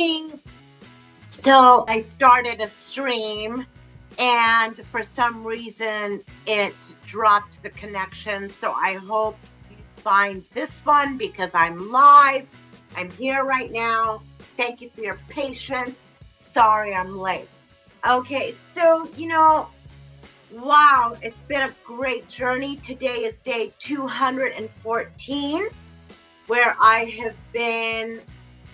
morning. So I started a stream, and for some reason it dropped the connection. So I hope you find this one because I'm live. I'm here right now. Thank you for your patience. Sorry I'm late. Okay, so wow, it's been a great journey. Today is day 214, where I have been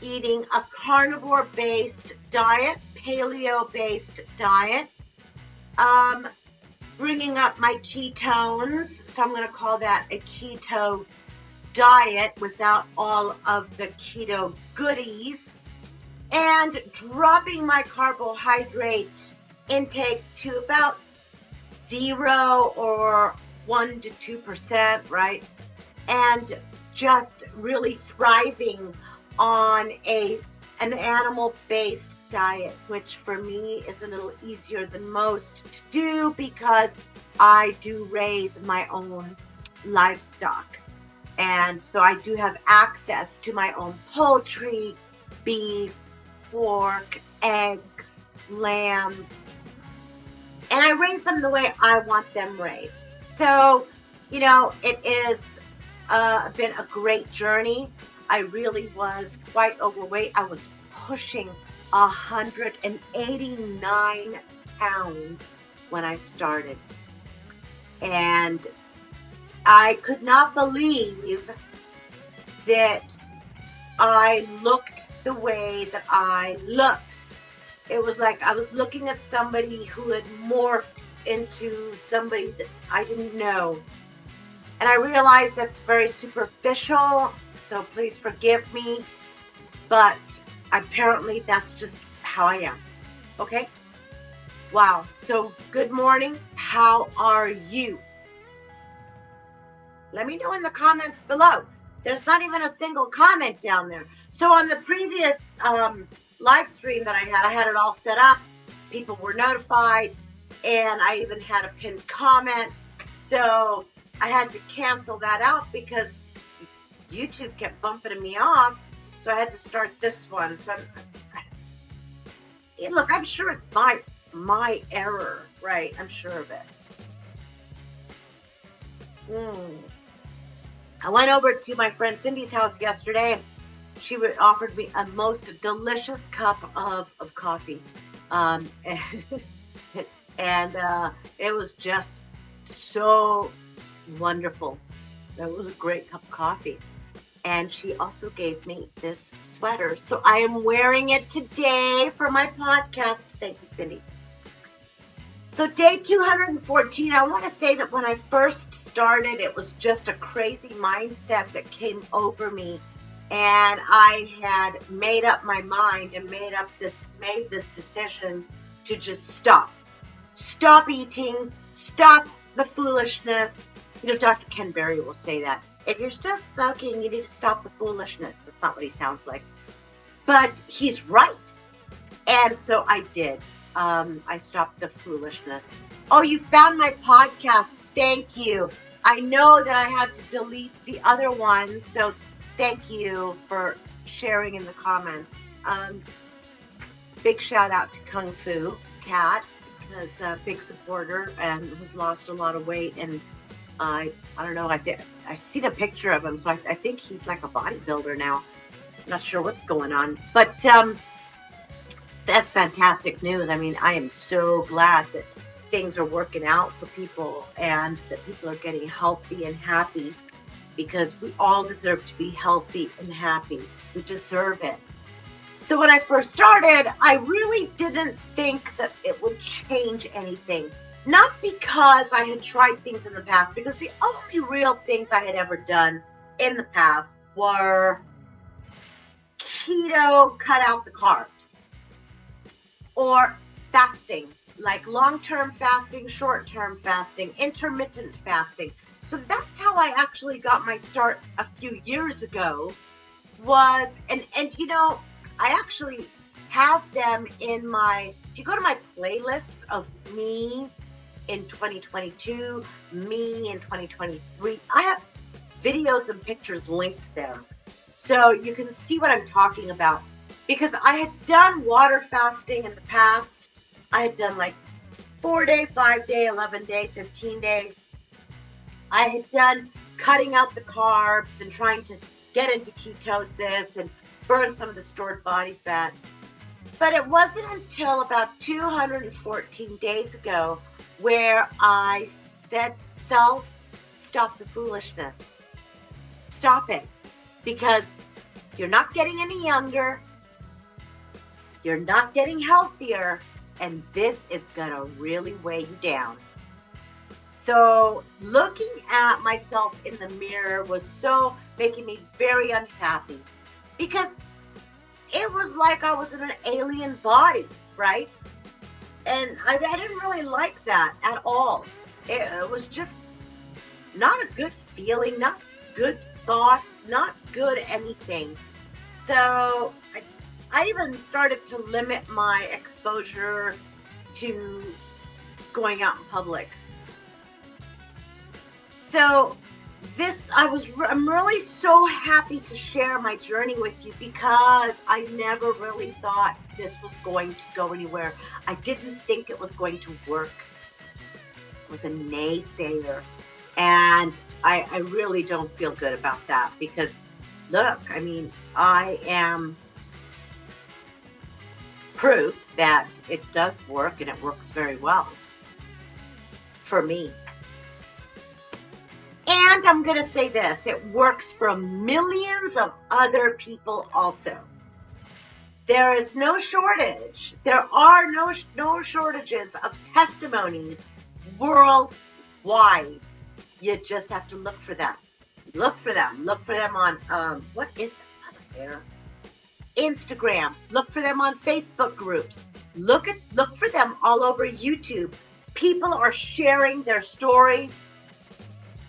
eating a carnivore-based diet, paleo-based diet, um, bringing up my ketones. So I'm going to call that a keto diet without all of the keto goodies, and dropping my carbohydrate intake to about 0 or 1 to 2%, right? And just really thriving on an animal-based diet, which for me is a little easier than most to do because I do raise my own livestock. And so I do have access to my own poultry, beef, pork, eggs, lamb, and I raise them the way I want them raised. So, it is been a great journey. I really was quite overweight. I was pushing 189 pounds when I started. And I could not believe that I looked the way that I looked. It was like I was looking at somebody who had morphed into somebody that I didn't know. And I realize that's very superficial, so please forgive me. But apparently that's just how I am. Okay? Wow. So good morning. How are you? Let me know in the comments below. There's not even a single comment down there. So on the previous live stream that I had it all set up. People were notified, and I even had a pinned comment. So I had to cancel that out because YouTube kept bumping me off. So I had to start this one. So look, I'm sure it's my error, right? I'm sure of it. I went over to my friend Cindy's house yesterday, and she offered me a most delicious cup of coffee. And it was just so wonderful. That was a great cup of coffee. And she also gave me this sweater. So I am wearing it today for my podcast. Thank you, Cindy. So day 214, I want to say that when I first started, it was just a crazy mindset that came over me. And I had made up my mind and made this decision to just stop eating, stop the foolishness. Dr. Ken Berry will say that. If you're still smoking, you need to stop the foolishness. That's not what he sounds like. But he's right. And so I did. I stopped the foolishness. Oh, you found my podcast. Thank you. I know that I had to delete the other one, so thank you for sharing in the comments. Big shout out to Kung Fu Cat, because a big supporter and has lost a lot of weight. And I don't know, I seen a picture of him, so I think he's like a bodybuilder now. I'm not sure what's going on, but that's fantastic news. I mean, I am so glad that things are working out for people and that people are getting healthy and happy, because we all deserve to be healthy and happy. We deserve it. So when I first started, I really didn't think that it would change anything. Not because I had tried things in the past, because the only real things I had ever done in the past were keto, cut out the carbs, or fasting, like long-term fasting, short-term fasting, intermittent fasting. So that's how I actually got my start a few years ago. And I actually have them in if you go to my playlists of me in 2022, me in 2023, I have videos and pictures linked there. So you can see what I'm talking about. because I had done water fasting in the past. I had done like 4-day, 5-day, 11-day, 15-day. I had done cutting out the carbs and trying to get into ketosis and burn some of the stored body fat. But it wasn't until about 214 days ago where I said, self, stop the foolishness. Stop it. Because you're not getting any younger. You're not getting healthier. And this is going to really weigh you down. So looking at myself in the mirror was so making me very unhappy, because it was like I was in an alien body, right? And I didn't really like that at all. It was just not a good feeling, not good thoughts, not good anything. So I even started to limit my exposure to going out in public. So I'm really so happy to share my journey with you, because I never really thought this was going to go anywhere. I didn't think it was going to work. I was a naysayer. And I really don't feel good about that, because look, I mean, I am proof that it does work, and it works very well for me. And I'm going to say this, it works for millions of other people also. There is no shortage. There are no shortages of testimonies worldwide. You just have to look for them. Look for them. Look for them on, what is that there? Instagram. Look for them on Facebook groups. Look for them all over YouTube. People are sharing their stories,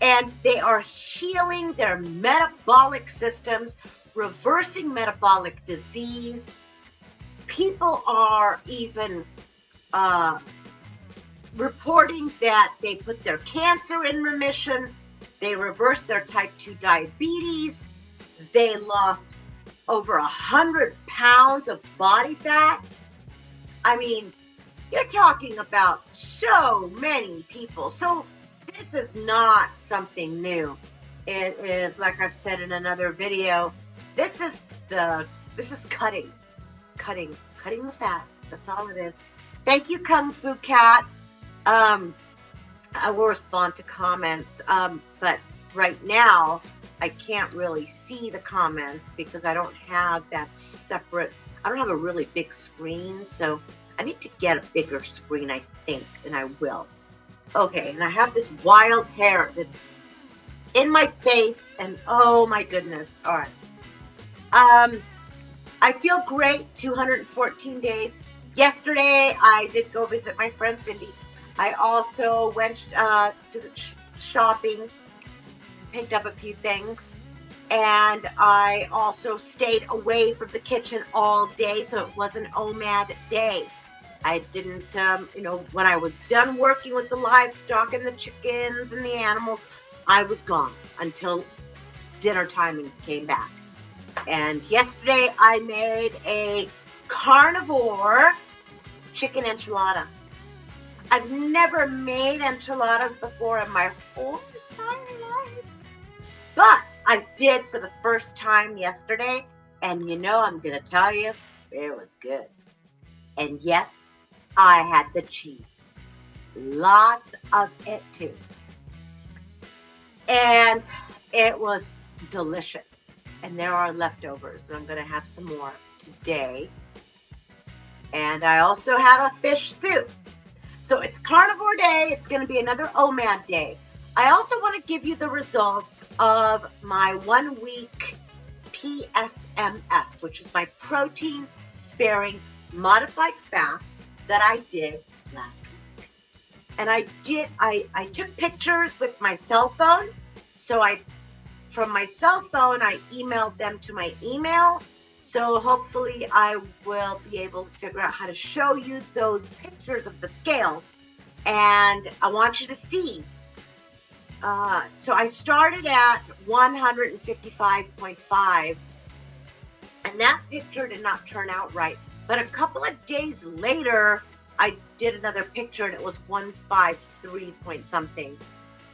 and they are healing their metabolic systems, reversing metabolic disease. People are even reporting that they put their cancer in remission. They reversed their type 2 diabetes. They lost over 100 pounds of body fat. I mean, you're talking about so many people. So this is not something new. It is, like I've said in another video, this is cutting the fat. That's all it is. Thank you, Kung Fu Cat. I will respond to comments, but right now I can't really see the comments because I don't have that separate. I don't have a really big screen, so I need to get a bigger screen, I think, and I will. Okay, and I have this wild hair that's in my face, and oh my goodness. All right. I feel great. 214 days. Yesterday, I did go visit my friend Cindy. I also went to the shopping, picked up a few things, and I also stayed away from the kitchen all day, so it was an OMAD day. I didn't, when I was done working with the livestock and the chickens and the animals, I was gone until dinner time and came back. And yesterday I made a carnivore chicken enchilada. I've never made enchiladas before in my whole entire life, but I did for the first time yesterday, and I'm going to tell you, it was good. And yes, I had the cheese. Lots of it too. And it was delicious. And there are leftovers, and I'm going to have some more today. And I also have a fish soup. So it's carnivore day. It's going to be another OMAD day. I also want to give you the results of my 1 week PSMF, which is my protein sparing modified fast that I did last week. And I took pictures with my cell phone. So from my cell phone, I emailed them to my email. So hopefully I will be able to figure out how to show you those pictures of the scale. And I want you to see. So I started at 155.5. And that picture did not turn out right. But a couple of days later, I did another picture and it was 153 point something.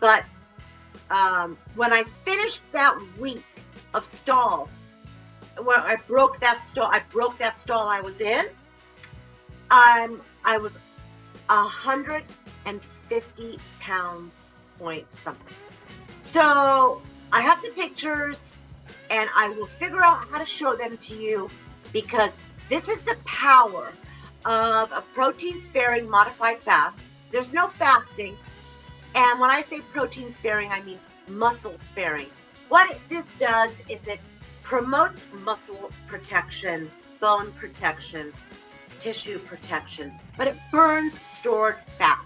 But when I finished that week of stall, where I broke that stall I was in, I was 150 pounds point something. So I have the pictures and I will figure out how to show them to you, because this is the power of a protein sparing modified fast. There's no fasting. And when I say protein sparing, I mean muscle sparing. What this does is it promotes muscle protection, bone protection, tissue protection, but it burns stored fat.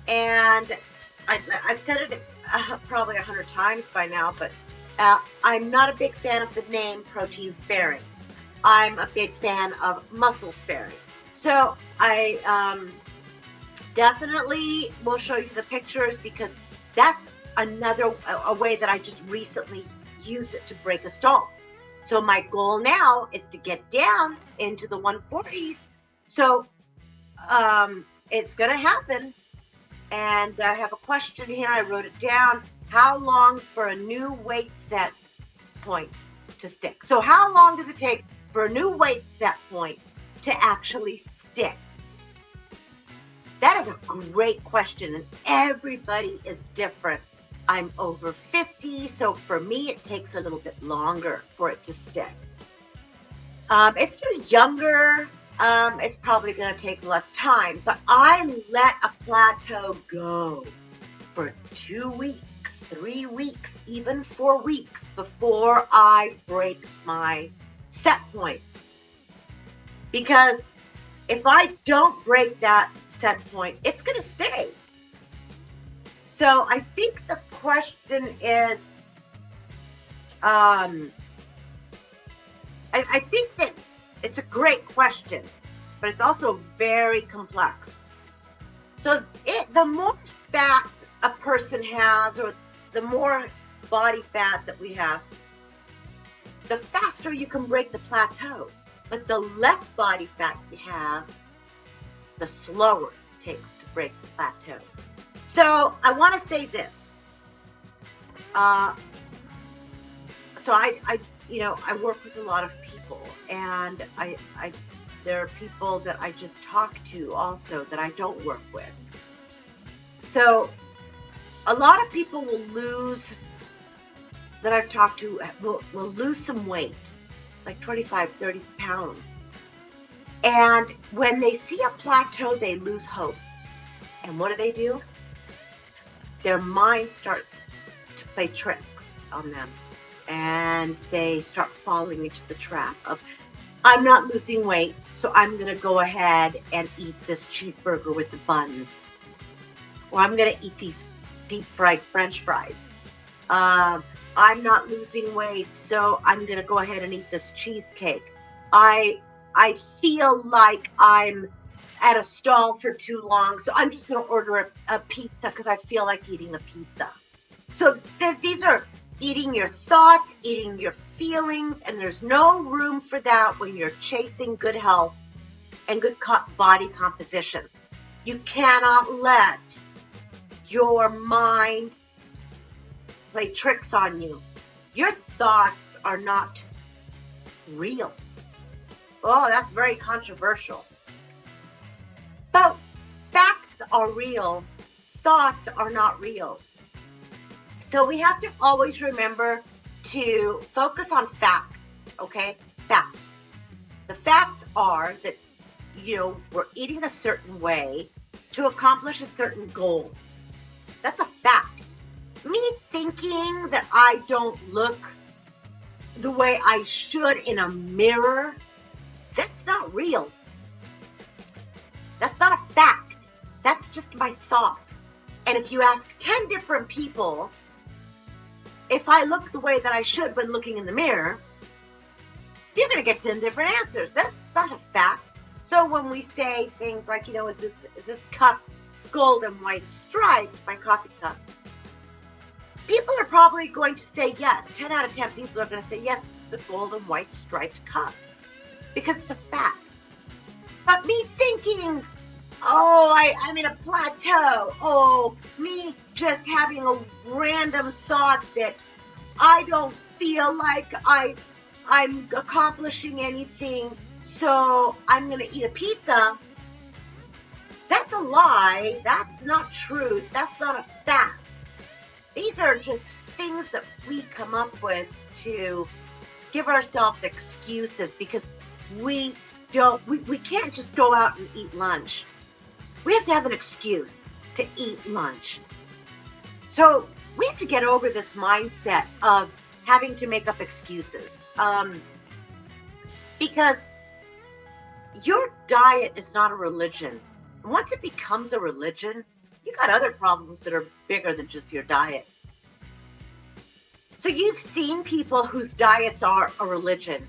And I've said it probably 100 times by now, but I'm not a big fan of the name protein sparing. I'm a big fan of muscle sparing. So I definitely will show you the pictures, because that's another a way that I just recently used it to break a stall. So my goal now is to get down into the 140s. So it's going to happen. And I have a question here. I wrote it down. How long for a new weight set point to stick? So how long does it take for a new weight set point to actually stick? That is a great question, and everybody is different. I'm over 50, so for me, it takes a little bit longer for it to stick. If you're younger, it's probably going to take less time, but I let a plateau go for 2 weeks, 3 weeks, even 4 weeks before I break my set point. Because if I don't break that set point, it's going to stay. So I think the question is, I think that it's a great question, but it's also very complex. So the more fat a person has, or the more body fat that we have, the faster you can break the plateau. But the less body fat you have, the slower it takes to break the plateau. So I want to say this. So I work with a lot of people, and there are people that I just talk to also that I don't work with. So a lot of people will lose, that I've talked to, will lose some weight, like 25, 30 pounds. And when they see a plateau, they lose hope. And what do? Their mind starts to play tricks on them. And they start falling into the trap of, I'm not losing weight, so I'm going to go ahead and eat this cheeseburger with the buns. Or I'm going to eat these deep fried French fries. I'm not losing weight, so I'm going to go ahead and eat this cheesecake. I feel like I'm at a stall for too long, so I'm just going to order a pizza because I feel like eating a pizza. So these are eating your thoughts, eating your feelings, and there's no room for that when you're chasing good health and good body composition. You cannot let your mind play tricks on you. Your thoughts are not real. Oh, that's very controversial. But facts are real. Thoughts are not real. So we have to always remember to focus on facts, okay? Facts. The facts are that, we're eating a certain way to accomplish a certain goal. That's a fact. Me thinking that I don't look the way I should in a mirror, that's not real. That's not a fact. That's just my thought. And if you ask 10 different people if I look the way that I should when looking in the mirror, you're going to get 10 different answers. That's not a fact. So when we say things like, is this cup gold and white striped, my coffee cup? People are probably going to say yes. 10 out of 10 people are going to say yes, it's a golden white striped cup because it's a fact. But me thinking, oh, I'm in a plateau. Oh, me just having a random thought that I don't feel like I'm accomplishing anything, so I'm going to eat a pizza. That's a lie. That's not truth. That's not a fact. These are just things that we come up with to give ourselves excuses because we can't just go out and eat lunch. We have to have an excuse to eat lunch. So we have to get over this mindset of having to make up excuses. Because your diet is not a religion. Once it becomes a religion, you got other problems that are bigger than just your diet. So you've seen people whose diets are a religion,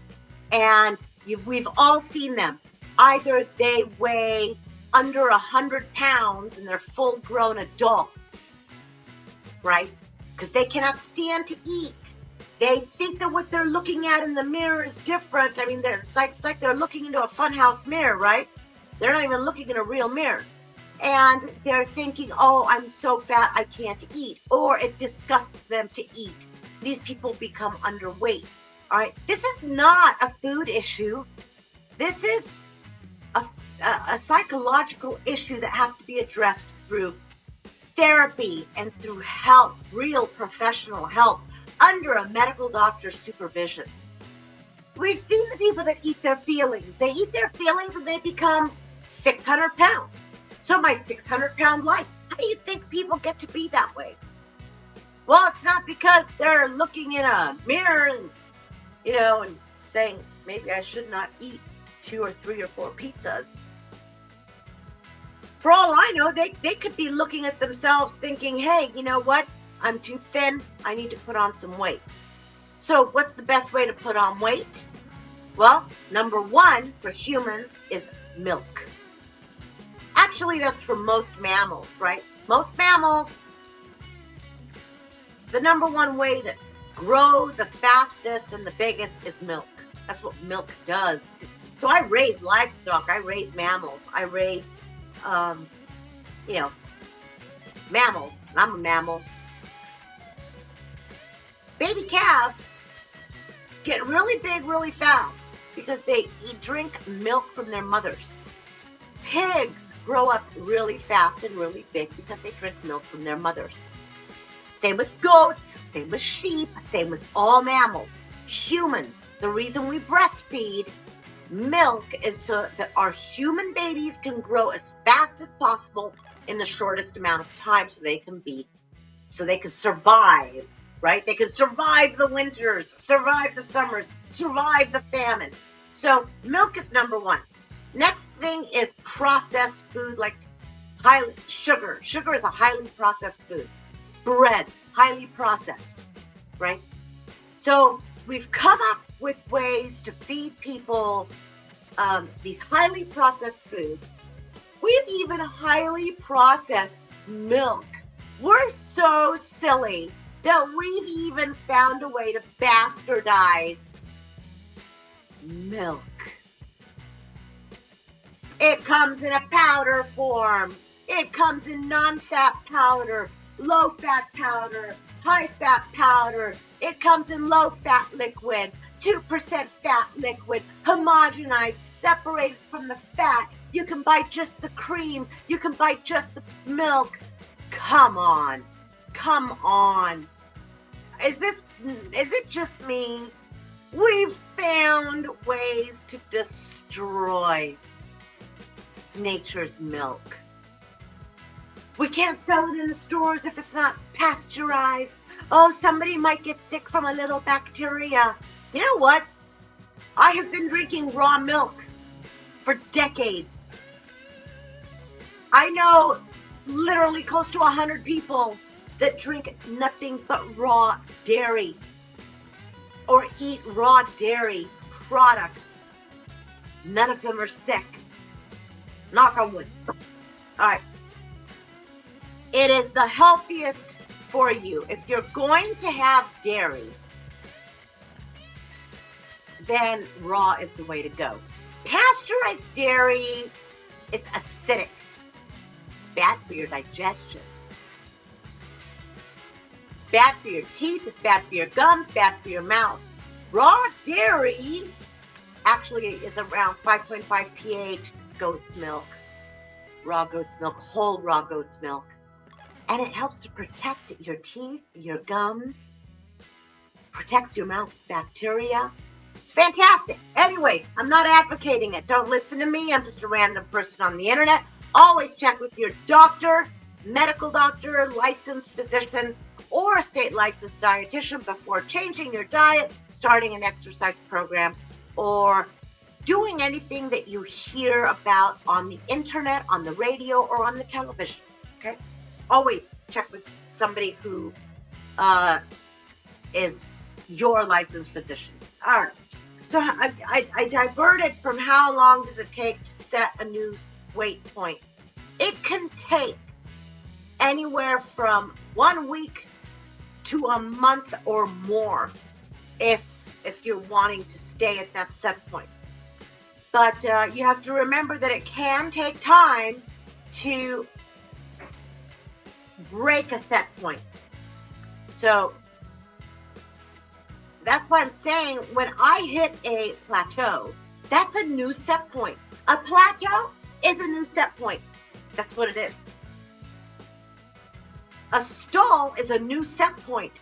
and we've all seen them. Either they weigh under 100 pounds and they're full-grown adults, right? Because they cannot stand to eat. They think that what they're looking at in the mirror is different. I mean, it's like they're looking into a funhouse mirror, right? They're not even looking in a real mirror. And they're thinking, oh, I'm so fat, I can't eat. Or it disgusts them to eat. These people become underweight. All right. This is not a food issue. This is a psychological issue that has to be addressed through therapy and through help, real professional help, under a medical doctor's supervision. We've seen the people that eat their feelings. They eat their feelings and they become 600 pounds. So my 600-pound life, how do you think people get to be that way? Well, it's not because they're looking in a mirror and, and saying, maybe I should not eat 2 or 3 or 4 pizzas. For all I know, they could be looking at themselves thinking, hey, you know what? I'm too thin. I need to put on some weight. So what's the best way to put on weight? Well, number 1 for humans is milk. Actually, that's for most mammals, right? Most mammals, the number 1 way to grow the fastest and the biggest is milk. That's what milk does. So I raise livestock. I raise mammals. I raise, mammals. And I'm a mammal. Baby calves get really big really fast because they drink milk from their mothers. Pigs grow up really fast and really big because they drink milk from their mothers. Same with goats, same with sheep, same with all mammals. Humans, the reason we breastfeed milk is so that our human babies can grow as fast as possible in the shortest amount of time so they can survive, right? They can survive the winters, survive the summers, survive the famine. So milk is number 1. Next thing is processed food like sugar. Sugar is a highly processed food. Breads, highly processed, right? So we've come up with ways to feed people these highly processed foods. We've even highly processed milk. We're so silly that we've even found a way to bastardize milk. It comes in a powder form. It comes in non-fat powder, low-fat powder, high-fat powder. It comes in low-fat liquid, 2% fat liquid, homogenized, separated from the fat. You can buy just the cream. You can buy just the milk. Come on. Come on. Is it just me? We've found ways to destroy nature's milk. We can't sell it in the stores if it's not pasteurized. Oh, somebody might get sick from a little bacteria. You know what? I have been drinking raw milk for decades. I know literally close to 100 people that drink nothing but raw dairy or eat raw dairy products. None of them are sick. Knock on wood. All right. It is the healthiest for you. If you're going to have dairy, then raw is the way to go. Pasteurized dairy is acidic. It's bad for your digestion. It's bad for your teeth. It's bad for your gums. Bad for your mouth. Raw dairy actually is around 5.5 pH. It's goat's milk. Raw goat's milk. Whole raw goat's milk. And it helps to protect your teeth, your gums. Protects your mouth's bacteria. It's fantastic. Anyway, I'm not advocating it. Don't listen to me. I'm just a random person on the internet. Always check with your doctor, medical doctor, licensed physician, or a state licensed dietitian before changing your diet, starting an exercise program, or doing anything that you hear about on the internet, on the radio, or on the television. Okay? Always check with somebody who is your licensed physician. All right. So I diverted from how long does it take to set a new weight point. It can take anywhere from 1 week to a month or more if you're wanting to stay at that set point. But you have to remember that it can take time to break a set point. So that's why I'm saying when I hit a plateau, that's a new set point. A plateau is a new set point. That's what it is. A stall is a new set point.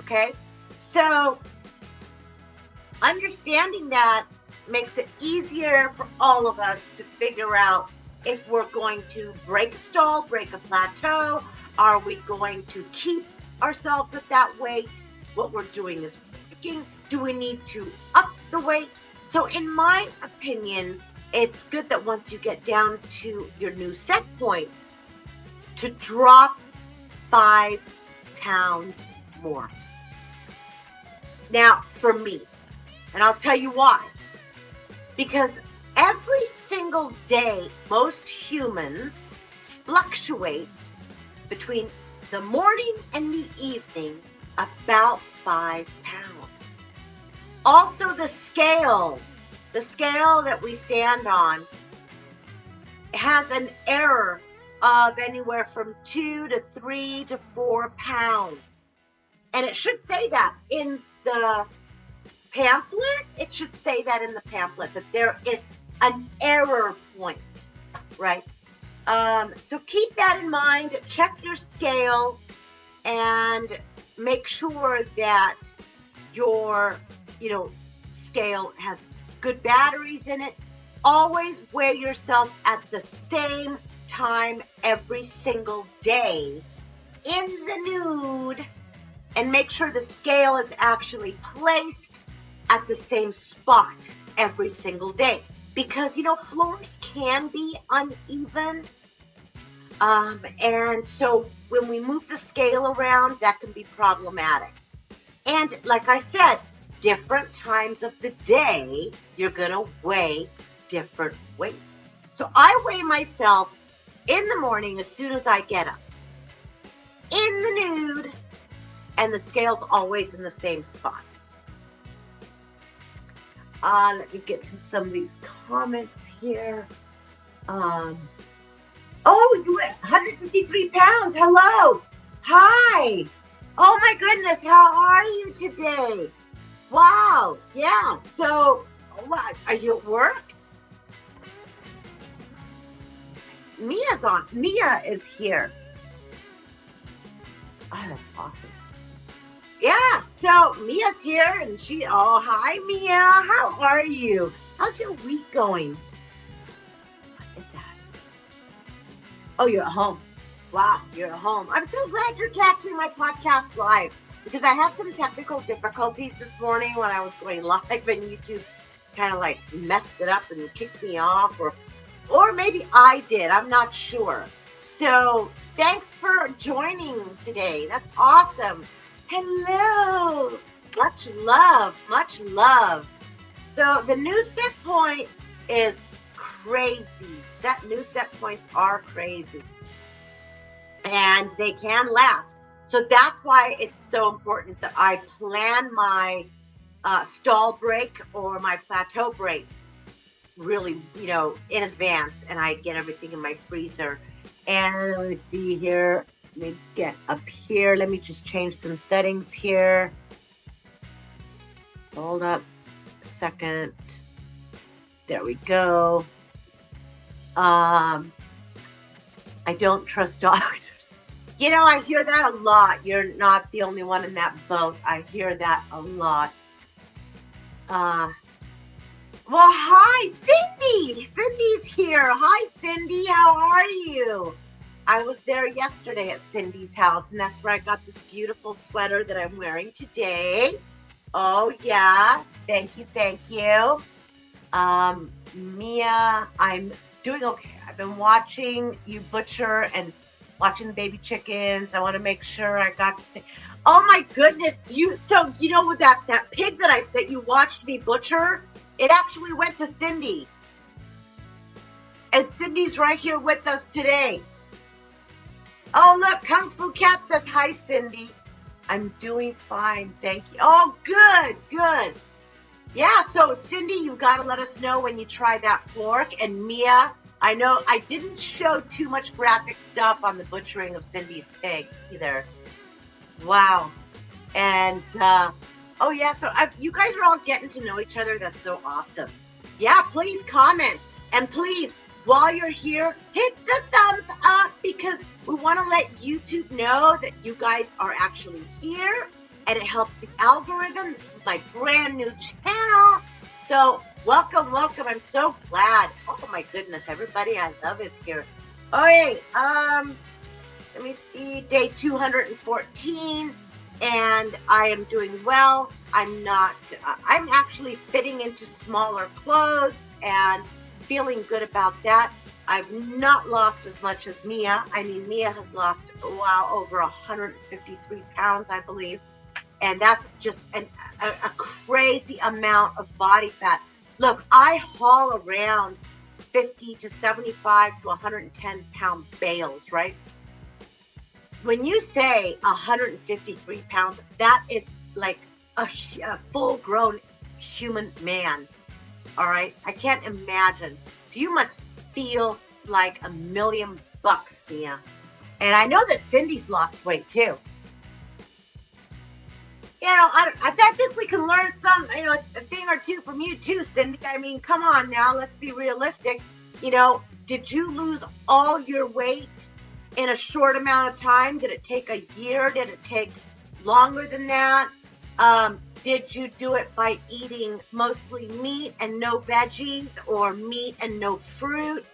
Okay? So understanding that makes it easier for all of us to figure out if we're going to break a stall, break a plateau. Are we going to keep ourselves at that weight? What we're doing is working. Do we need to up the weight? So in my opinion, it's good that once you get down to your new set point, to drop 5 pounds more. Now, for me, and I'll tell you why. Because every single day, most humans fluctuate between the morning and the evening about 5 pounds. Also, the scale that we stand on has an error of anywhere from 2 to 3 to 4 pounds. And it should say that in the pamphlet. It should say that in the pamphlet, that there is an error point, right? So keep that in mind. Check your scale and make sure that your, scale has good batteries in it. Always weigh yourself at the same time every single day in the nude, and make sure the scale is actually placed at the same spot every single day, because floors can be uneven, and so when we move the scale around, that can be problematic. And like I said, different times of the day, you're gonna weigh different weights. So I weigh myself in the morning as soon as I get up, in the nude, and the scale's always in the same spot. Let me get to some of these comments here. Oh, you went 153 pounds. Hello. Hi. Oh my goodness. How are you today? Wow. Yeah. So, what? Are you at work? Mia's on. Mia is here. Oh, that's awesome. Yeah, so Mia's here, and hi Mia, how are you? How's your week going? What is that? Oh, you're at home. Wow, you're at home. I'm so glad you're catching my podcast live, because I had some technical difficulties this morning when I was going live, and YouTube kind of like messed it up and kicked me off, or maybe I did, I'm not sure. So thanks for joining today. That's awesome. Hello. Much love. Much love. So the new set point is crazy. New set points are crazy. and they can last. So that's why it's so important that I plan my stall break or my plateau break really, in advance, and I get everything in my freezer. And let me see here. Let me get up here. Let me just change some settings here. Hold up a second. There we go. I don't trust doctors. I hear that a lot. You're not the only one in that boat. I hear that a lot. Well, hi, Cindy. Cindy's here. Hi, Cindy. How are you? I was there yesterday at Cindy's house, and that's where I got this beautiful sweater that I'm wearing today. Oh, yeah. Thank you. Thank you. Mia, I'm doing okay. I've been watching you butcher and watching the baby chickens. I want to make sure I got to say, oh my goodness, with that pig that you watched me butcher, it actually went to Cindy. And Cindy's right here with us today. Oh, look, Kung Fu Cat says, hi, Cindy. I'm doing fine, thank you. Oh, good, good. Yeah, so Cindy, you've got to let us know when you try that pork. And Mia, I know I didn't show too much graphic stuff on the butchering of Cindy's pig either. Wow. And, oh yeah, so you guys are all getting to know each other. That's so awesome. Yeah, please comment. And please, while you're here, hit the thumbs up because we want to let YouTube know that you guys are actually here. And it helps the algorithm. This is my brand new channel. So welcome, welcome. I'm so glad. Oh my goodness, everybody I love is here. Okay, let me see, day 214, and I am doing well. I'm actually fitting into smaller clothes and feeling good about that. I've not lost as much as Mia. I mean, Mia has lost, over 153 pounds, I believe. And that's just a crazy amount of body fat. Look, I haul around 50 to 75 to 110 pound bales, right? When you say 153 pounds, that is like a full grown human man. All right. I can't imagine. So you must feel like $1 million, Mia. And I know that Cindy's lost weight too. I think we can learn a thing or two from you too, Cindy. I mean, come on now, let's be realistic. Did you lose all your weight in a short amount of time? Did it take a year? Did it take longer than that? Did you do it by eating mostly meat and no veggies, or meat and no fruit?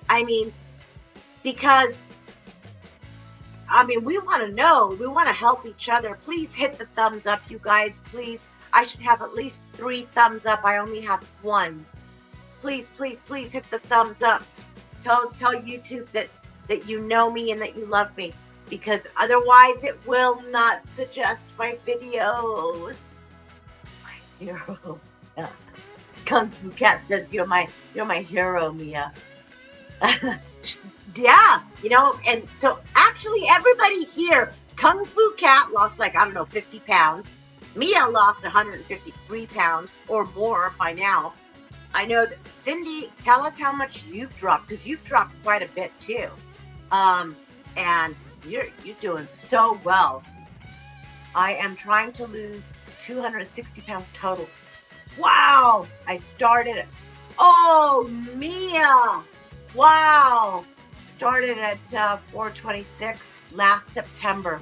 I mean, because we want to know. We want to help each other. Please hit the thumbs up, you guys. Please. I should have at least 3 thumbs up. I only have 1. Please, please, please hit the thumbs up. Tell YouTube that you know me and that you love me, because otherwise it will not suggest my videos. My hero. Kung Fu Cat says you're my hero, Mia. Yeah, and so actually everybody here, Kung Fu Cat lost 50 pounds. Mia lost 153 pounds or more by now. I know that Cindy, tell us how much you've dropped, because you've dropped quite a bit too. And you're doing so well. I am trying to lose 260 pounds total. Wow, I started it. Oh, Mia. Wow. Started at 426 last September.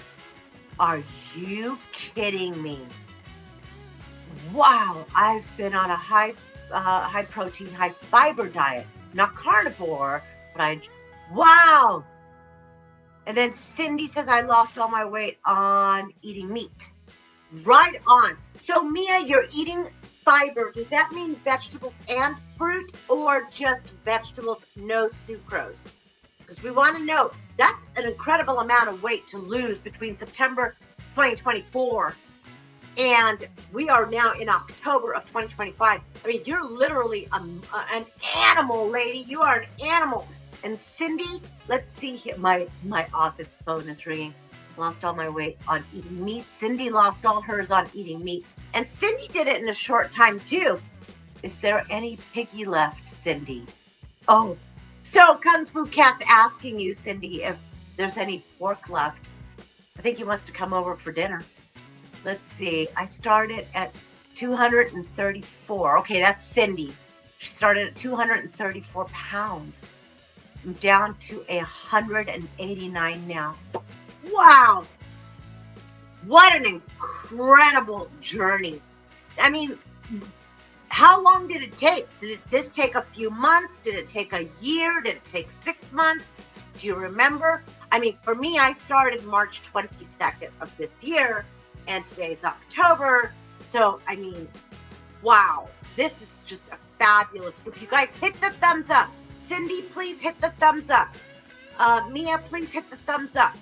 Are you kidding me? Wow, I've been on a high protein, high fiber diet, not carnivore, but wow. And then Cindy says I lost all my weight on eating meat. Right on. So Mia, you're eating fiber. Does that mean vegetables and fruit, or just vegetables, no sucrose? Because we want to know. That's an incredible amount of weight to lose between September 2024 and we are now in October of 2025. I mean, you're literally an animal, lady. You are an animal. And Cindy, let's see here. My office phone is ringing. Lost all my weight on eating meat. Cindy lost all hers on eating meat. And Cindy did it in a short time too. Is there any piggy left, Cindy? Oh, so Kung Fu Cat's asking you, Cindy, if there's any pork left. I think you must have come over for dinner. Let's see. I started at 234. Okay, that's Cindy. She started at 234 pounds. I'm down to 189 now. Wow. What an incredible journey. I mean, how long did it take? Did this take a few months? Did it take a year? Did it take 6 months? Do you remember? I mean, for me, I started March 22nd of this year, and today's October. So, I mean, wow. This is just a fabulous group. You guys hit the thumbs up. Cindy, please hit the thumbs up. Mia, please hit the thumbs up.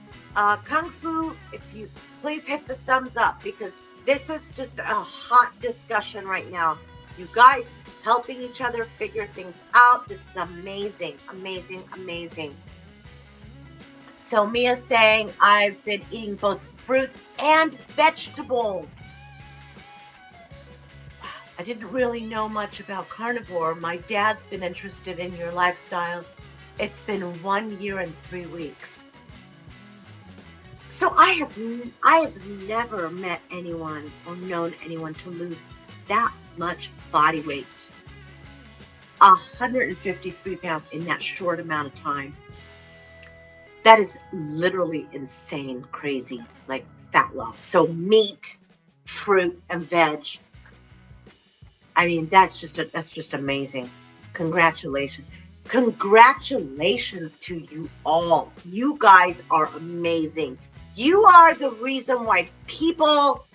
Kung Fu, if you please hit the thumbs up, because this is just a hot discussion right now. You guys helping each other figure things out. This is amazing, amazing, amazing. So Mia's saying, I've been eating both fruits and vegetables. I didn't really know much about carnivore. My dad's been interested in your lifestyle. It's been 1 year and 3 weeks. So I have never met anyone or known anyone to lose that much body weight. 153 pounds in that short amount of time. That is literally insane, crazy, like fat loss. So meat, fruit, and veg. I mean, that's just amazing. Congratulations. Congratulations to you all. You guys are amazing. You are the reason why people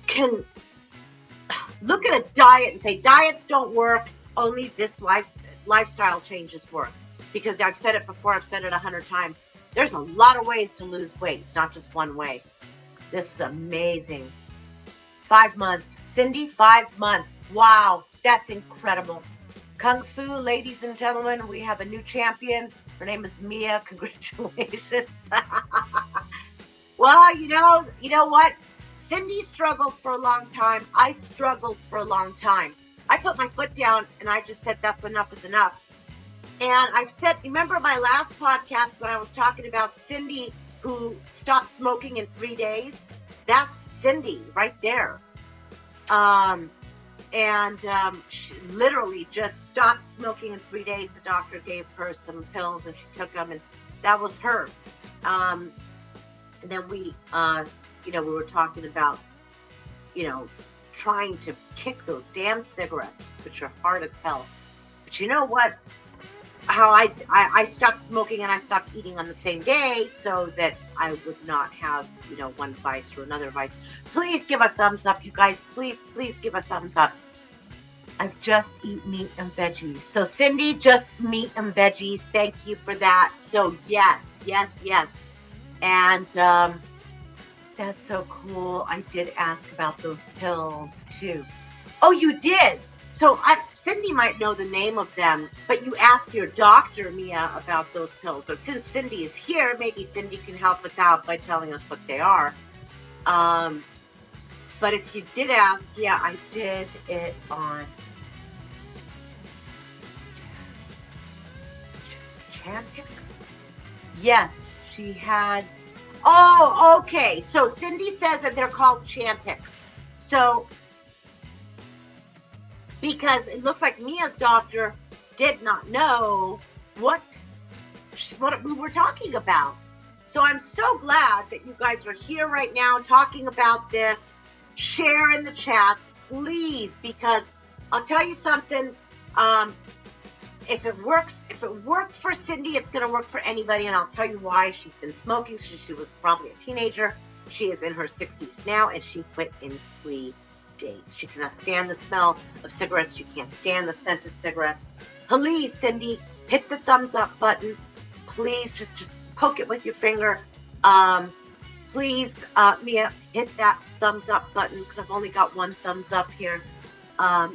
can look at a diet and say, diets don't work, only this lifestyle changes work. Because I've said it before, I've said it 100 times. There's a lot of ways to lose weight. It's not just one way. This is amazing. 5 months. Cindy, 5 months. Wow, that's incredible. Kung Fu, ladies and gentlemen, we have a new champion. Her name is Mia. Congratulations. Well, you know what? Cindy struggled for a long time. I struggled for a long time. I put my foot down and I just said, that's enough is enough. And I've said, remember my last podcast when I was talking about Cindy who stopped smoking in 3 days? That's Cindy right there. She literally just stopped smoking in 3 days. The doctor gave her some pills and she took them, and that was her. And then we were talking about, trying to kick those damn cigarettes, which are hard as hell. But you know what? How I stopped smoking and I stopped eating on the same day so that I would not have, one vice or another vice. Please give a thumbs up, you guys. Please give a thumbs up. I just eat meat and veggies. So Cindy, just meat and veggies. Thank you for that. So yes. And that's so cool. I did ask about those pills too. Oh, you did? So Cindy might know the name of them, but you asked your doctor, Mia, about those pills. But since Cindy is here, maybe Cindy can help us out by telling us what they are. But if you did ask, yeah, I did it on Chantix. Yes, she had. Oh, okay. So Cindy says that they're called Chantix. So because it looks like Mia's doctor did not know what we were talking about. So I'm so glad that you guys are here right now talking about this. Share in the chats, please, because I'll tell you something. If it worked for Cindy, it's going to work for anybody, and I'll tell you why. She's been smoking since she was probably a teenager. She is in her 60s now, and she quit in 3 days. She cannot stand the smell of cigarettes. She can't stand the scent of cigarettes. Please, Cindy, hit the thumbs up button. Please, just poke it with your finger. Please, Mia, hit that thumbs up button because I've only got 1 thumbs up here.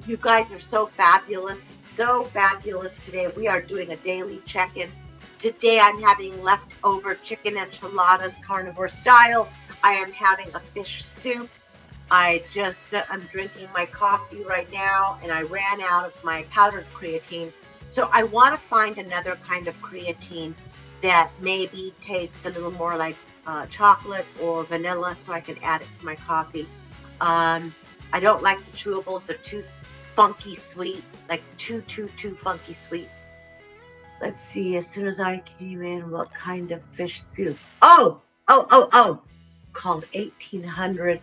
You guys are so fabulous today. We are doing a daily check-in. Today I'm having leftover chicken enchiladas, carnivore style. I am having a fish soup. I'm drinking my coffee right now, and I ran out of my powdered creatine. So I want to find another kind of creatine that maybe tastes a little more like chocolate or vanilla, so I can add it to my coffee. I don't like the chewables. They're too funky sweet, like too funky sweet. Let's see, as soon as I came in, what kind of fish soup? Oh, called 1800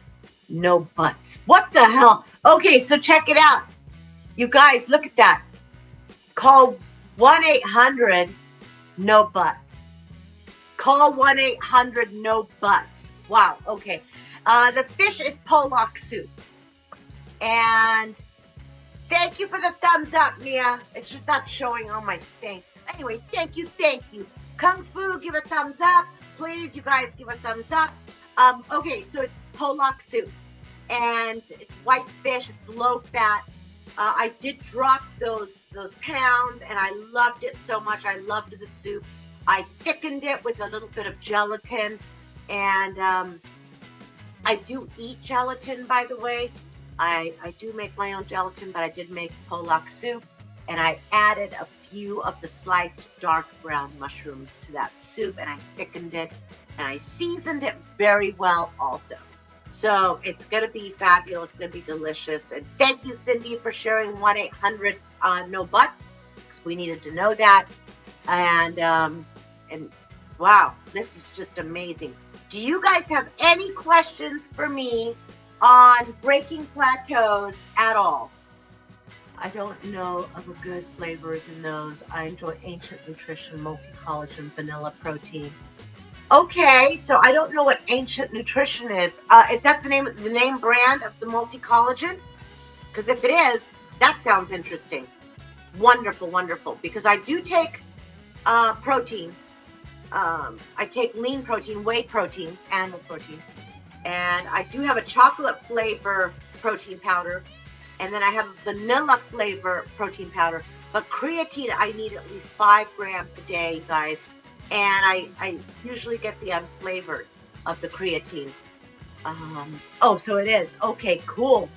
no butts. What the hell? Okay, so check it out. You guys, look at that. Call 1-800 no butts. Call 1-800 no butts. Wow, okay. The fish is pollock soup. And thank you for the thumbs up, Mia. It's just not showing on my thing. Anyway, thank you. Kung Fu, give a thumbs up. Please, you guys, give a thumbs up. Okay, so it's pollock soup. And it's white fish. It's low fat. I did drop those pounds, and I loved it so much. I loved the soup. I thickened it with a little bit of gelatin. And I do eat gelatin, by the way. I do make my own gelatin, but I did make pollock soup, and I added a few of the sliced dark brown mushrooms to that soup, and I thickened it, and I seasoned it very well also. So it's going to be fabulous. It's going to be delicious. And thank you, Cindy, for sharing 1-800 no butts, because we needed to know that. And wow, this is just amazing. Do you guys have any questions for me on breaking plateaus at all? I don't know of a good flavors in those. I enjoy Ancient Nutrition, multi-collagen, vanilla protein. Okay, so I don't know what Ancient Nutrition is. Is that the name brand of the multi-collagen? Because if it is, that sounds interesting. Wonderful. Because I do take protein. I take lean protein, whey protein, animal protein. And I do have a chocolate flavor protein powder. And then I have a vanilla flavor protein powder. But creatine, I need at least 5 grams a day, you guys. And I usually get the unflavored of the creatine. Oh, so it is. Okay, cool.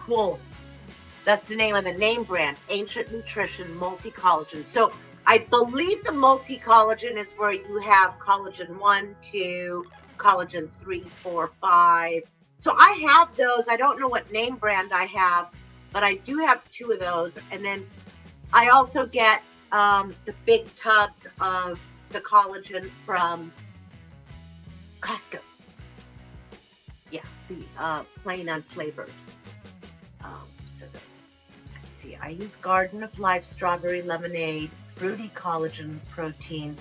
That's the name of the name brand, Ancient Nutrition Multi-Collagen. So I believe the multi-collagen is where you have collagen 1, 2, collagen 3, 4, 5. So I have those. I don't know what name brand I have, but I do have 2 of those. And then I also get the big tubs of the collagen from Costco. Yeah, the plain unflavored. So let's see. I use Garden of Life strawberry lemonade, fruity collagen protein,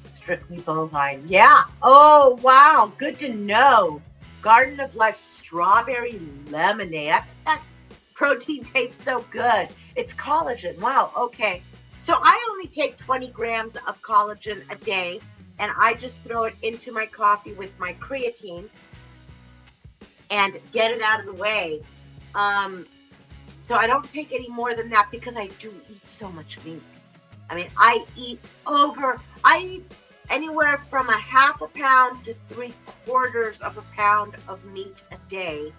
strictly bovine. Yeah. Oh, wow. Good to know. Garden of Life strawberry lemonade. That protein tastes so good. It's collagen. Wow. Okay. So I only take 20 grams of collagen a day, and I just throw it into my coffee with my creatine and get it out of the way. So I don't take any more than that because I do eat so much meat. I mean, I eat anywhere from 1/2 pound to 3/4 of a pound of meat a day.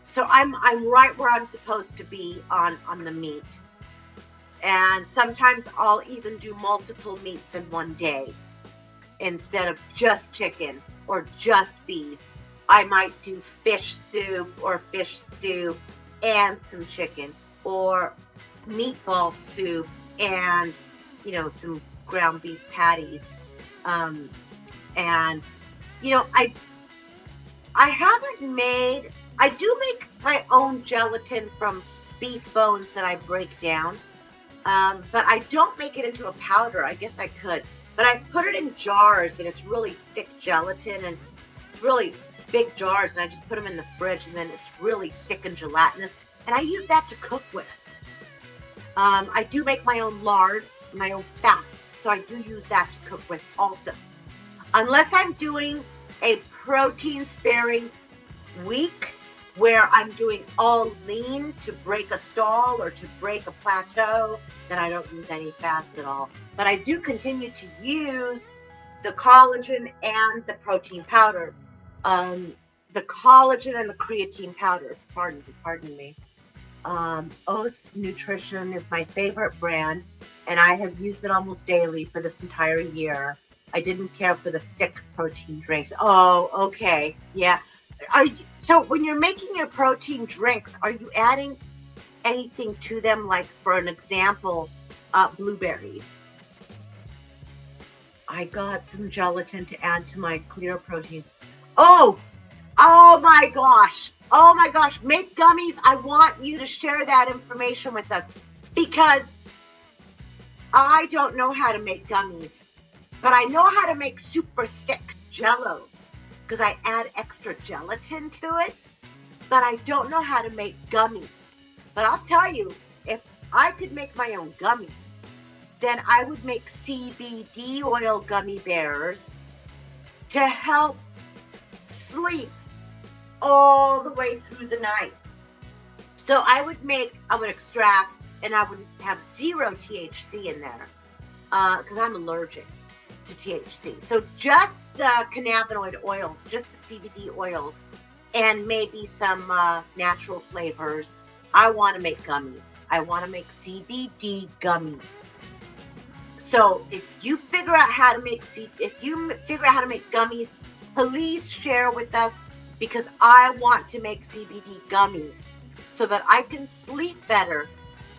So I'm right where I'm supposed to be on the meat. And sometimes I'll even do multiple meats in one day instead of just chicken or just beef. I might do fish soup or fish stew and some chicken, or meatball soup and, some ground beef patties. And, I do make my own gelatin from beef bones that I break down. But I don't make it into a powder. I guess I could. But I put it in jars, and it's really thick gelatin, and it's really big jars, and I just put them in the fridge, and then it's really thick and gelatinous. And I use that to cook with. I do make my own lard, my own fats, so I do use that to cook with also. Unless I'm doing a protein-sparing week, where I'm doing all lean to break a stall or to break a plateau, then I don't use any fats at all. But I do continue to use the collagen and the protein powder. The collagen and the creatine powder. Pardon me. Oath Nutrition is my favorite brand, and I have used it almost daily for this entire year. I didn't care for the thick protein drinks. Oh, okay. Yeah. So when you're making your protein drinks, are you adding anything to them? Like, for an example, blueberries. I got some gelatin to add to my clear protein. Oh, oh my gosh. Oh my gosh. Make gummies. I want you to share that information with us because I don't know how to make gummies, but I know how to make super thick jello because I add extra gelatin to it, but I don't know how to make gummies. But I'll tell you, if I could make my own gummies, then I would make CBD oil gummy bears to help sleep all the way through the night. So I would extract, and I would have 0 THC in there because I'm allergic to THC. So just the cannabinoid oils, just the CBD oils, and maybe some natural flavors. I want to make gummies. I want to make CBD gummies. So if you figure out how to make gummies, please share with us because I want to make CBD gummies so that I can sleep better.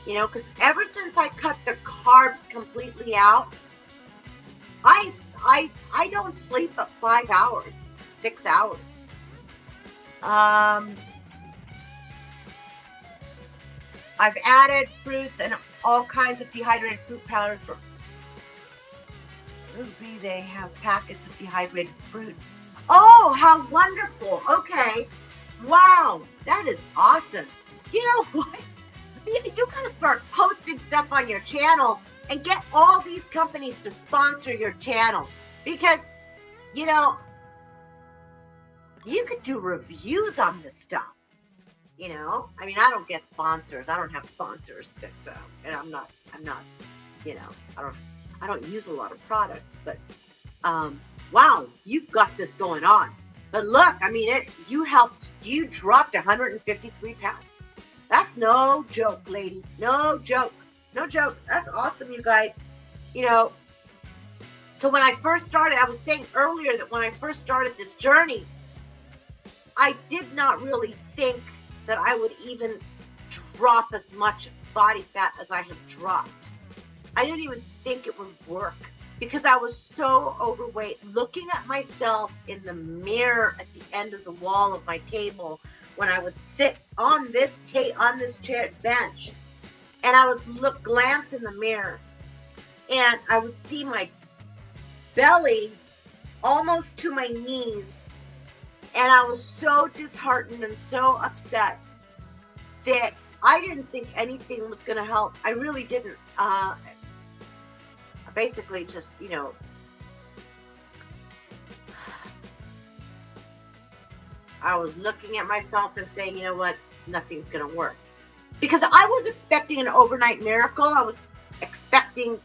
You know, because ever since I cut the carbs completely out, I don't sleep but 5 hours, 6 hours. I've added fruits and all kinds of dehydrated fruit powder for Ruby. They have packets of dehydrated fruit. Oh, how wonderful. Okay. Wow. That is awesome. You know what? You gotta start posting stuff on your channel and get all these companies to sponsor your channel because, you know, you could do reviews on this stuff. You know, I mean, I don't get sponsors. I don't have sponsors, but and I'm not, you know, I don't use a lot of products, but wow, you've got this going on. But look, I mean, you dropped 153 pounds. That's no joke, lady. No joke. No joke. That's awesome, you guys. You know, so when I first started, I was saying earlier that when I first started this journey, I did not really think that I would even drop as much body fat as I have dropped. I didn't even think it would work because I was so overweight. Looking at myself in the mirror at the end of the wall of my table when I would sit on this chair bench, and I would glance in the mirror, and I would see my belly almost to my knees. And I was so disheartened and so upset that I didn't think anything was going to help. I really didn't. Basically just, you know, I was looking at myself and saying, you know what, nothing's going to work. Because I was expecting an overnight miracle. I was expecting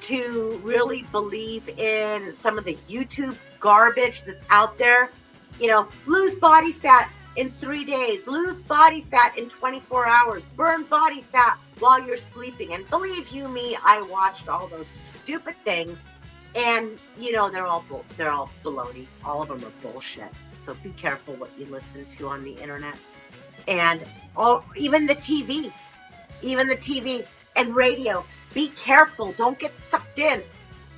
to really believe in some of the YouTube garbage that's out there. You know, lose body fat in 3 days, lose body fat in 24 hours, burn body fat while you're sleeping. And believe you me, I watched all those stupid things, and you know, they're all baloney. All of them are bullshit. So be careful what you listen to on the internet, and even the TV and radio. Be careful. Don't get sucked in.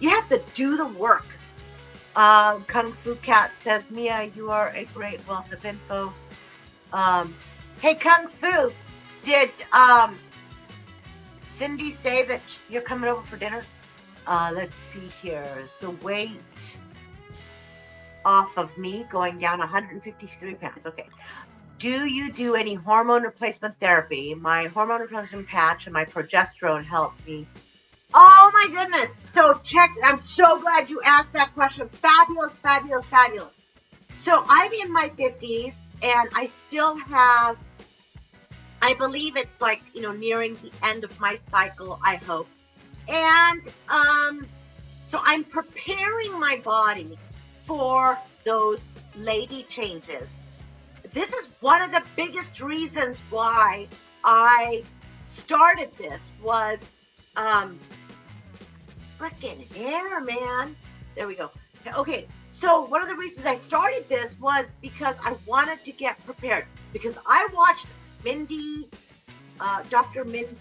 You have to do the work. Kung Fu Cat says, Mia, you are a great wealth of info. Hey, Kung Fu, did Cindy say that you're coming over for dinner? Let's see here. The weight off of me going down 153 pounds. Okay. Do you do any hormone replacement therapy? My hormone replacement patch and my progesterone helped me. Oh my goodness. So I'm so glad you asked that question. Fabulous, fabulous, fabulous. So I'm in my 50s and I still have, I believe it's like, nearing the end of my cycle, I hope. And so I'm preparing my body for those lady changes. This is one of the biggest reasons why I started this was freaking hair, man. There we go. Okay, so one of the reasons I started this was because I wanted to get prepared. Because I watched Mindy, Dr. Mindy,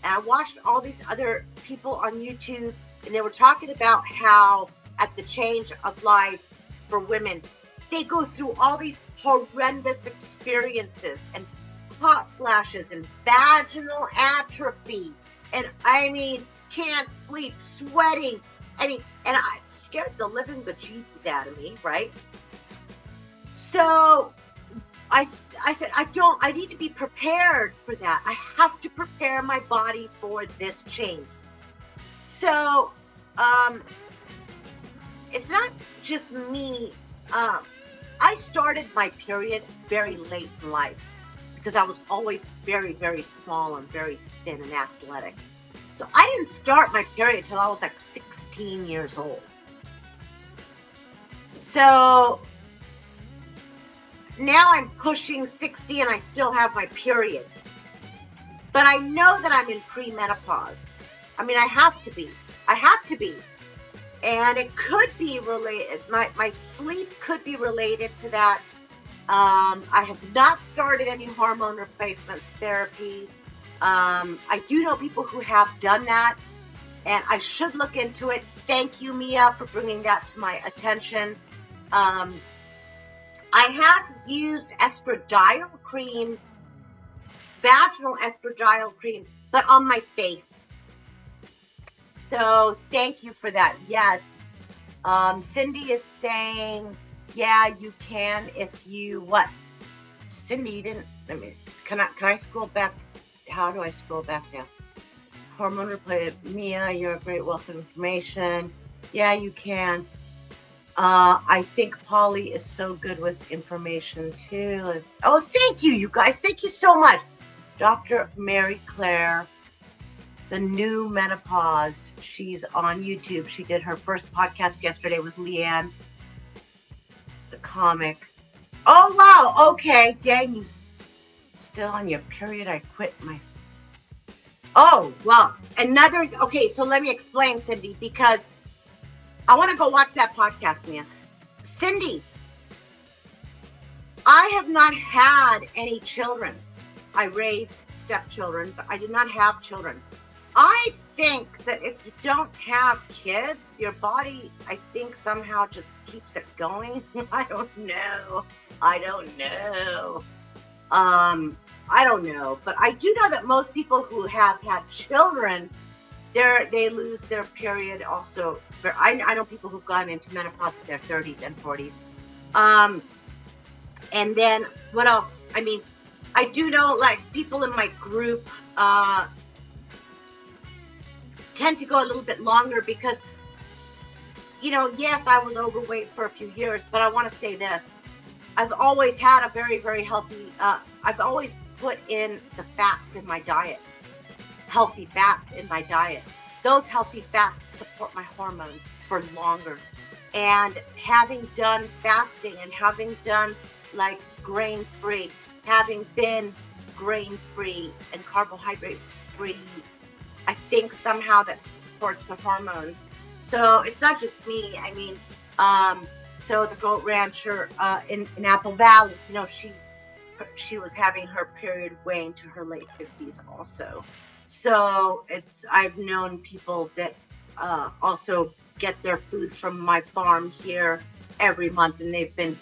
and I watched all these other people on YouTube, and they were talking about how at the change of life for women, they go through all these horrendous experiences and hot flashes and vaginal atrophy. And I mean, can't sleep, sweating. I mean, and I scared the living bejeebies out of me, right? So I said, I need to be prepared for that. I have to prepare my body for this change. So, it's not just me. I started my period very late in life because I was always very, very small and very thin and athletic. So I didn't start my period till I was like 16 years old. So now I'm pushing 60 and I still have my period. But I know that I'm in premenopause. I mean, I have to be. I have to be. And it could be related, my sleep could be related to that. I have not started any hormone replacement therapy. I do know people who have done that, and I should look into it. Thank you, Mia, for bringing that to my attention. I have used estradiol cream, vaginal estradiol cream, but on my face. So thank you for that. Yes. Cindy is saying, yeah, you can if you what? Cindy, you didn't. Can I scroll back? How do I scroll back now? Hormone replacement. Mia, you're a great wealth of information. Yeah, you can. I think Polly is so good with information too. Thank you, you guys. Thank you so much. Dr. Mary Claire, the new menopause. She's on YouTube. She did her first podcast yesterday with Leanne, the comic. Oh, wow. Okay. Dang, you still on your period. I quit my. Oh, well, okay. So let me explain, Cindy, because I want to go watch that podcast, Mia. Cindy, I have not had any children. I raised stepchildren, but I did not have children. I think that if you don't have kids, your body, I think, somehow just keeps it going. I don't know. I don't know. But I do know that most people who have had children, they lose their period also. I know people who've gone into menopause in their 30s and 40s. And then what else? I mean, I do know, like, people in my group tend to go a little bit longer because, yes, I was overweight for a few years, but I want to say this. I've always had a very, very healthy, I've always put in the fats in my diet, healthy fats in my diet. Those healthy fats support my hormones for longer. And having done fasting and having done like grain-free, having been grain-free and carbohydrate-free, I think somehow that supports the hormones. So it's not just me. I mean, so the goat rancher in Apple Valley, she was having her period way into her late 50s also. So I've known people that also get their food from my farm here every month, and they've been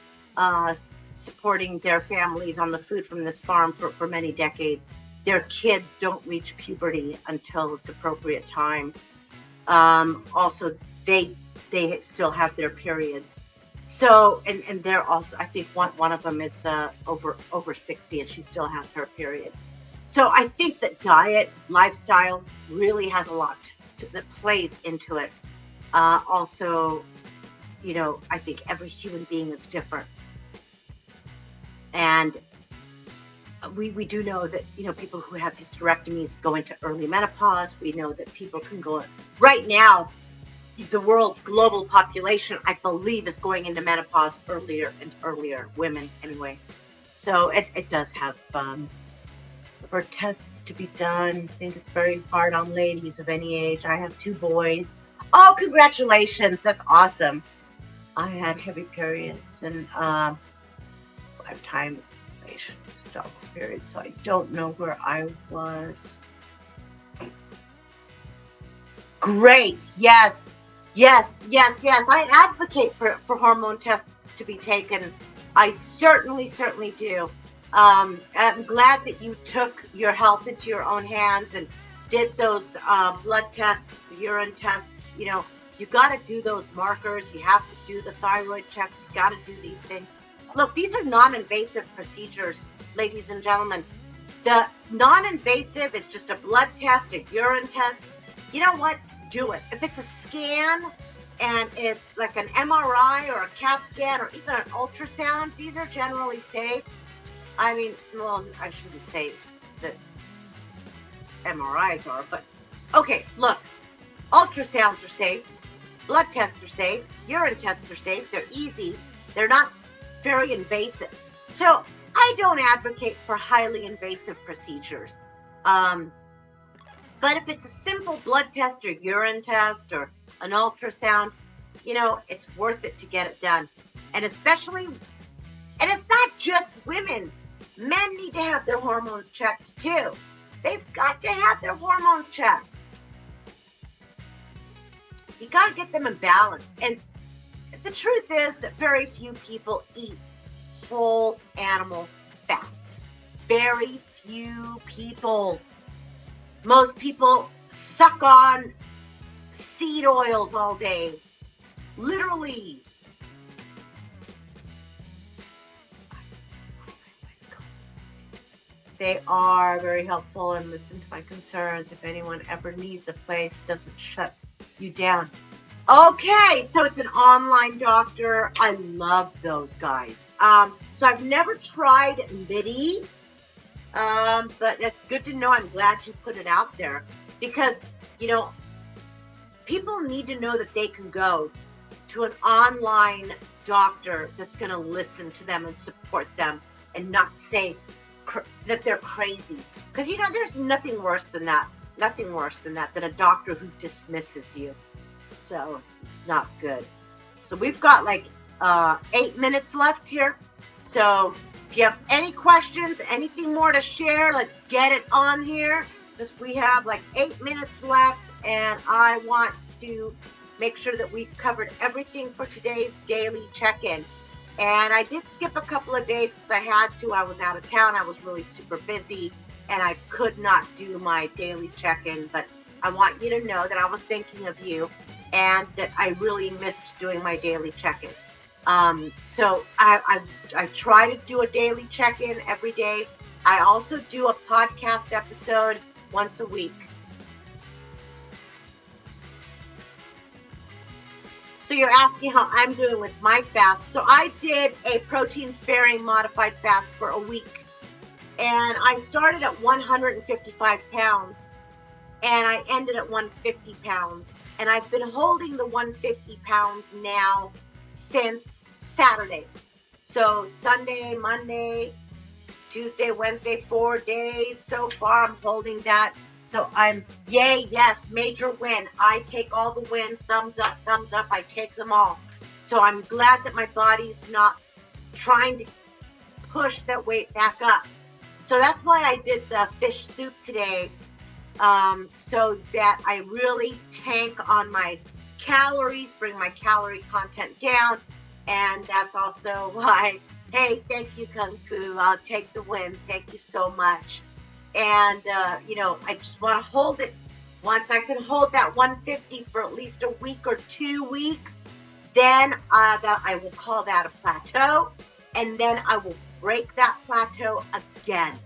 supporting their families on the food from this farm for many decades. Their kids don't reach puberty until it's appropriate time. Also, they still have their periods. So, and they're also, I think one of them is over 60, and she still has her period. So I think that diet, lifestyle really has a lot that plays into it. Also, I think every human being is different. And we do know that, people who have hysterectomies go into early menopause. We know that people can go right now. The world's global population, I believe, is going into menopause earlier and earlier. Women, anyway. So it does have for tests to be done. I think it's very hard on ladies of any age. I have 2 boys. Oh, congratulations! That's awesome. I had heavy periods and lifetime stop period, so I don't know where I was. Great. Yes. I advocate for hormone tests to be taken. I certainly do. I'm glad that you took your health into your own hands and did those blood tests, the urine tests. You got to do those markers. You have to do the thyroid checks. You got to do these things. Look, these are non-invasive procedures, ladies and gentlemen. The non-invasive is just a blood test, a urine test. You know what? Do it. If it's a scan and it's like an MRI or a CAT scan or even an ultrasound, these are generally safe. I mean, well, I shouldn't say that MRIs are, but okay, look, ultrasounds are safe, blood tests are safe, urine tests are safe, they're easy, they're not very invasive. So I don't advocate for highly invasive procedures. But if it's a simple blood test or urine test or an ultrasound, it's worth it to get it done. And especially, and it's not just women. Men need to have their hormones checked too. They've got to have their hormones checked. You got to get them in balance. And the truth is that very few people eat whole animal fats. Very few people. Most people suck on seed oils all day. Literally. They are very helpful and listen to my concerns. If anyone ever needs a place, it doesn't shut you down. Okay, so it's an online doctor. I love those guys. So I've never tried MIDI, but that's good to know. I'm glad you put it out there because, people need to know that they can go to an online doctor that's going to listen to them and support them and not say that they're crazy. Because, there's nothing worse than that. Nothing worse than a doctor who dismisses you. So it's not good. So we've got like 8 minutes left here. So if you have any questions, anything more to share, let's get it on here. Because we have like 8 minutes left and I want to make sure that we've covered everything for today's daily check-in. And I did skip a couple of days because I had to. I was out of town. I was really super busy and I could not do my daily check-in. But I want you to know that I was thinking of you and that I really missed doing my daily check-in. So I try to do a daily check-in every day. I also do a podcast episode once a week. So you're asking how I'm doing with my fast. So I did a protein sparing modified fast for a week. And I started at 155 pounds and I ended at 150 pounds. And I've been holding the 150 pounds now since Saturday. So Sunday, Monday, Tuesday, Wednesday, 4 days so far I'm holding that. So I'm, yay, yes, major win. I take all the wins, thumbs up, I take them all. So I'm glad that my body's not trying to push that weight back up. So that's why I did the fish soup today, so that I really tank on my calories, bring my calorie content down. And that's also why, hey, thank you, Kung Fu. I'll take the win. Thank you so much. And, I just want to hold it. Once I can hold that 150 for at least a week or 2 weeks, then I will call that a plateau. And then I will break that plateau again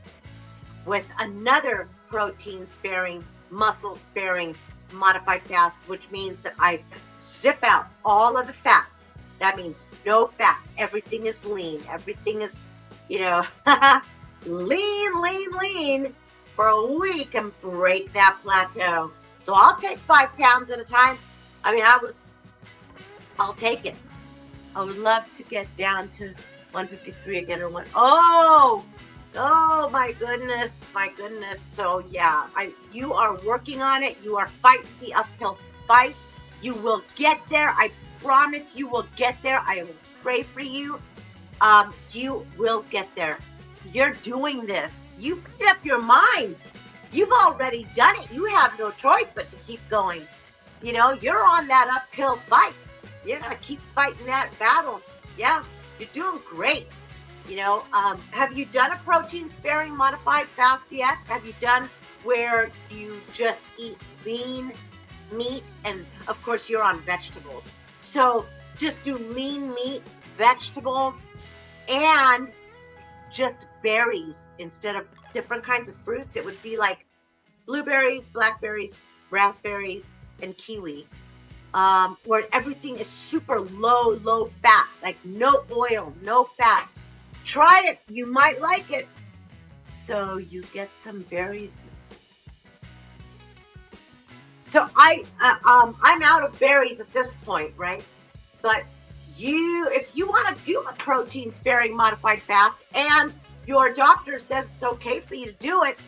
with another protein sparing, muscle sparing modified fast, which means that I zip out all of the fats. That means no fats. Everything is lean. Everything is you know, lean, lean, lean for a week and break that plateau. So I'll take 5 pounds at a time. I mean, I'll take it. I would love to get down to 153 again or one. Oh my goodness, my goodness. So yeah, you are working on it. You are fighting the uphill fight. You will get there. I promise you will get there. I will pray for you. You will get there. You're doing this. You've made up your mind. You've already done it. You have no choice but to keep going. You know, you're on that uphill fight. You're gonna keep fighting that battle. Yeah, you're doing great. You know, have you done a protein sparing modified fast yet? Have you done where you just eat lean meat? And of course, you're on vegetables. So just do lean meat, vegetables, and just berries instead of different kinds of fruits. It would be like blueberries, blackberries, raspberries, and kiwi. Where everything is super low fat, like no oil, no fat. Try it. You might like it. So you get some berries. So I'm out of berries at this point, right? But if you want to do a protein sparing modified fast and your doctor says it's okay for you to do it,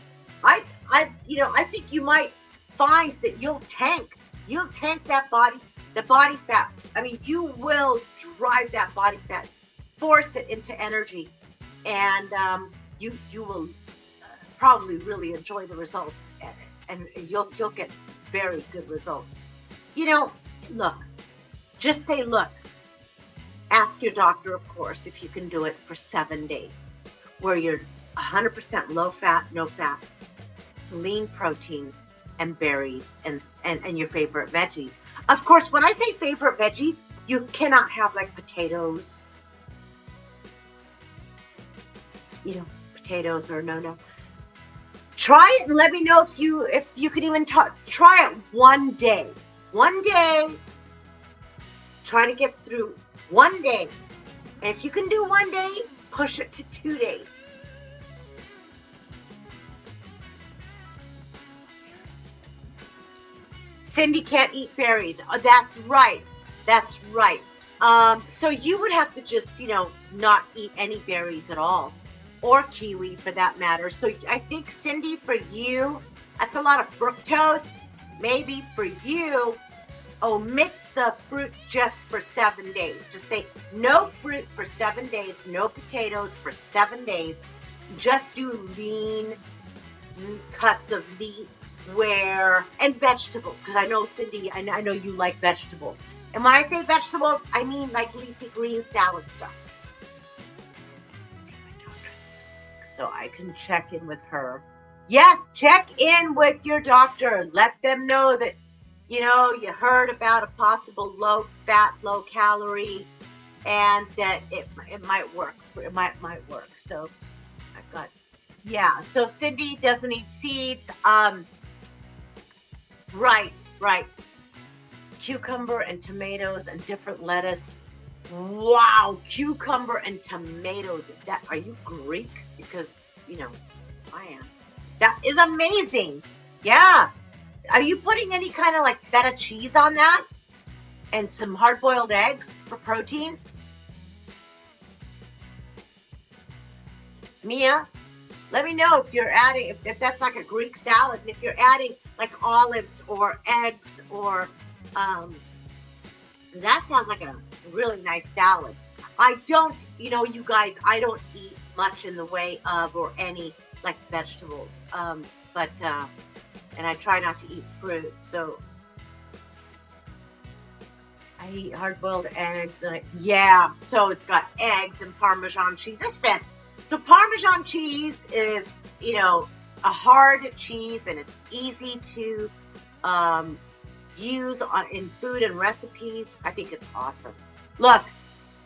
I think you might find that you'll tank that body fat. I mean, you will drive that body fat, force it into energy, and you will probably really enjoy the results, and you'll get very good results. You know, look, just say, look, ask your doctor, of course, if you can do it for 7 days, where you're 100% low fat, no fat, lean protein, and berries, and your favorite veggies. Of course, when I say favorite veggies, you cannot have like potatoes, potatoes or no. Try it and let me know if you could even try it one day. One day. Try to get through one day. And if you can do one day, push it to 2 days. Cindy can't eat berries. Oh, that's right. That's right. So you would have to just, not eat any berries at all, or kiwi for that matter. So I think, Cindy, for you, that's a lot of fructose. Maybe for you, omit the fruit just for 7 days. Just say no fruit for 7 days, no potatoes for 7 days. Just do lean cuts of meat and vegetables, because I know, Cindy, I know you like vegetables. And when I say vegetables, I mean like leafy green salad stuff. See my doctor this week, so I can check in with her. Yes, check in with your doctor. Let them know that, you heard about a possible low fat, low calorie, and that it might work. It might work. So I've got, so Cindy doesn't eat seeds. Right. Cucumber and tomatoes and different lettuce. Wow, cucumber and tomatoes. Are you Greek? Because, I am. That is amazing. Yeah. Are you putting any kind of like feta cheese on that? And some hard-boiled eggs for protein? Mia, let me know if you're adding, if that's like a Greek salad, and if you're adding like olives or eggs or, that sounds like a really nice salad. I don't, you guys, I don't eat much in the way of, or any like vegetables. But and I try not to eat fruit. So I eat hard-boiled eggs. So it's got eggs and Parmesan cheese. So Parmesan cheese is, a hard cheese, and it's easy to use in food and recipes. I think it's awesome. Look,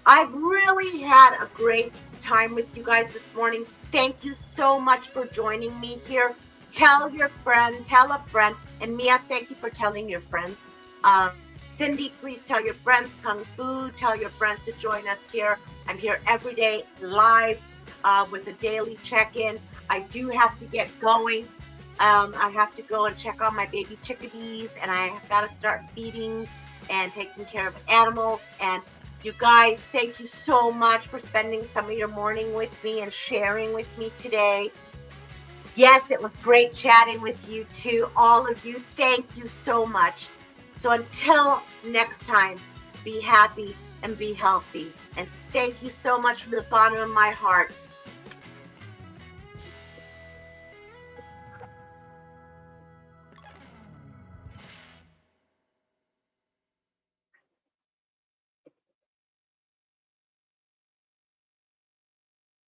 I've really had a great time with you guys this morning. Thank you so much for joining me here. Tell your friend, tell a friend. And Mia, thank you for telling your friends. Cindy, please tell your friends. Kung Fu, tell your friends to join us here. I'm here every day live with a daily check-in. I do have to get going. I have to go and check on my baby chickadees, and I have got to start feeding and taking care of animals. And you guys, thank you so much for spending some of your morning with me and sharing with me today. Yes, it was great chatting with you too. All of you, thank you so much. So until next time, be happy and be healthy. And thank you so much from the bottom of my heart